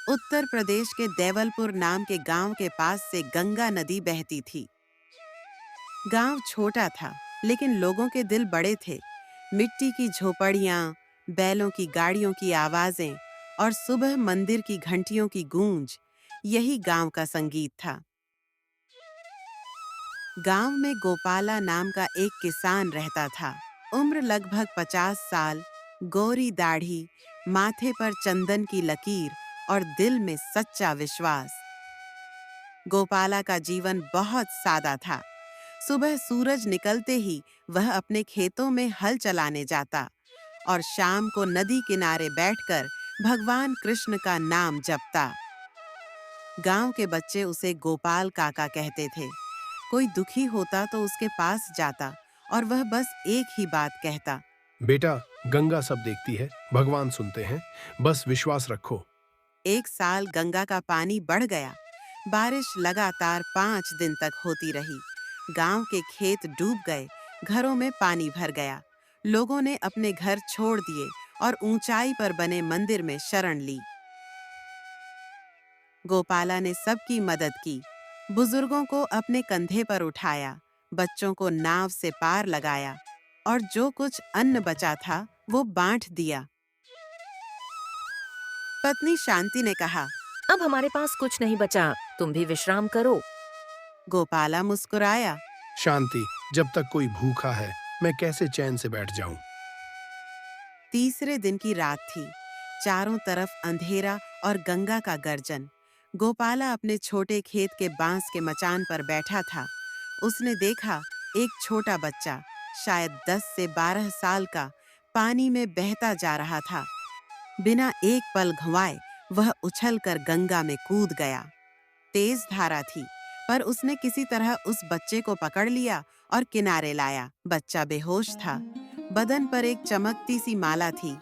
उत्तर प्रदेश के देवलपुर नाम के गांव के पास से गंगा नदी बहती थी। गांव छोटा था, लेकिन लोगों के दिल बड़े थे। मिट्टी की झोपड़ियां, बैलों की गाड़ियों की आवाजें और सुबह मंदिर की घंटियों की गूंज, यही गांव का संगीत था। गांव में गोपाला नाम का एक किसान रहता था। उम्र लगभग 50 साल, गोरी दाढ़ी, माथे पर चंदन की लकीर और दिल में सच्चा विश्वास। गोपाला का जीवन बहुत सादा था। सुबह सूरज निकलते ही वह अपने खेतों में हल चलाने जाता और शाम को नदी किनारे बैठकर भगवान कृष्ण का नाम जपता। गांव के बच्चे उसे गोपाल काका कहते थे। कोई दुखी होता तो उसके पास जाता और वह बस एक ही बात कहता। बेटा, गंगा सब देखती है, भगवान सुनते हैं, बस विश्वास रखो। एक साल गंगा का पानी बढ़ गया। बारिश लगातार 5 दिन तक होती रही। गांव के खेत डूब गए, घरों में पानी भर गया। लोगों ने अपने घर छोड़ दिए और ऊंचाई पर बने मंदिर में शरण ली। गोपाला ने सबकी मदद की। बुजुर्गों को अपने कंधे पर उठाया, बच्चों को नाव से पार लगाया और जो कुछ अन्न बचा था वो बांट दिया। पत्नी शांति ने कहा। अब हमारे पास कुछ नहीं बचा, तुम भी विश्राम करो। गोपाला मुस्कुराया। शांति, जब तक कोई भूखा है, मैं कैसे चैन से बैठ जाऊं? तीसरे दिन की रात थी। चारों तरफ अंधेरा और गंगा का गर्जन। गोपाला अपने छोटे खेत के बांस के मचान पर बैठा था। उसने देखा एक छोटा बच्चा, शायद 10 से 12 साल का, पानी में बहता जा रहा था। बिना एक पल घुमाए वह उछलकर गंगा में कूद गया। तेज धारा थी, पर उसने किसी तरह उस बच्चे को पकड़ लिया और किनारे लाया। बच्चा बेहोश था। बदन पर एक चमकती सी माला थी।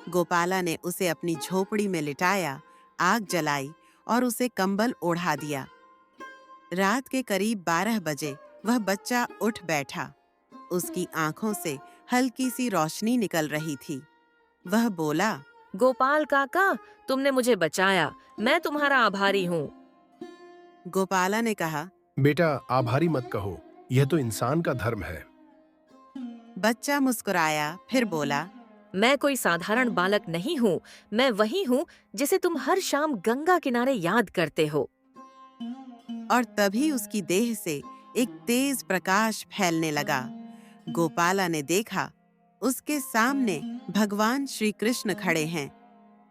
गोपाला ने उसे अपनी झोपड़ी में लिटाया, आग जलाई और उसे कंबल ओढ़ा दिया। रात के करीब 12 बजे वह बच्चा उठ बैठा। उसकी आंखों से हल्की सी रोशनी निकल रही थी। वह बोला, गोपाल काका, तुमने मुझे बचाया, मैं तुम्हारा आभारी हूँ। गोपाला ने कहा। बेटा, आभारी मत कहो, यह तो इंसान का धर्म है। बच्चा मुस्कुराया, फिर बोला, मैं कोई साधारण बालक नहीं हूँ, मैं वही हूँ जिसे तुम हर शाम गंगा किनारे याद करते हो। और तभी उसकी देह से एक तेज प्रकाश फैलने लगा। गोपाला ने देखा, उसके सामने भगवान श्री कृष्ण खड़े हैं,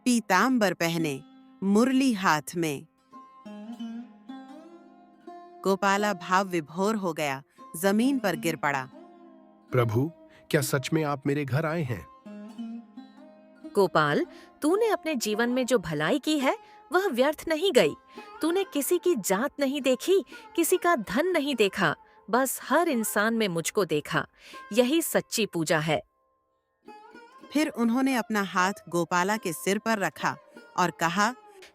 पीतांबर पहने, मुरली हाथ में। गोपाला भाव विभोर हो गया, जमीन पर गिर पड़ा। प्रभु, क्या सच में आप मेरे घर आए हैं? गोपाल, तूने अपने जीवन में जो भलाई की है वह व्यर्थ नहीं गई। तूने किसी की जात नहीं देखी, किसी का धन नहीं देखा, बस हर इंसान में मुझको देखा। यही सच्ची पूजा है। फिर उन्होंने अपना हाथ गोपाला के सिर पर रखा और कहा,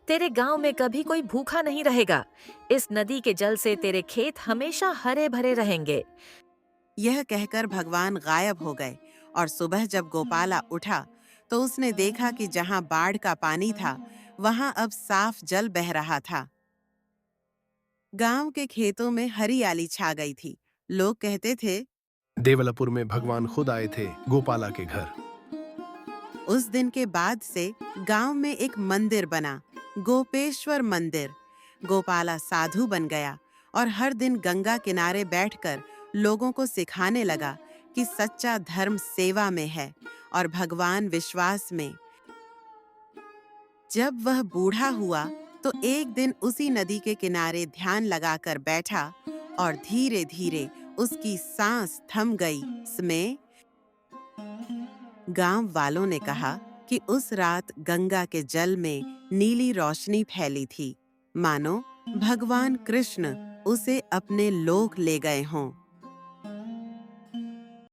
तेरे गांव में कभी कोई भूखा नहीं रहेगा। इस नदी के जल से तेरे खेत हमेशा हरे भरे रहेंगे। यह कहकर भगवान गायब हो गए और सुबह जब गोपाला उठा तो उसने देखा कि जहां बाढ़ का पानी था, वहां अब साफ जल बह रहा था। गांव के खेतों में हरियाली छा गई थी। लोग कहते थे, देवलपुर में भगवान खुद आए थे, गोपाला के घर। उस दिन के बाद से गांव में एक मंदिर बना, गोपेश्वर मंदिर। गोपाला साधु बन गया और हर दिन गंगा किनारे बैठकर लोगों को सिखाने लगा कि सच्चा धर्म सेवा में है और भगवान विश्वास में। जब वह बूढ़ा हुआ तो एक दिन उसी नदी के किनारे ध्यान लगाकर बैठा और धीरे धीरे उसकी सांस थम गई। इसमें गांव वालों ने कहा कि उस रात गंगा के जल में नीली रोशनी फैली थी, मानो भगवान कृष्ण उसे अपने लोक ले गए हों।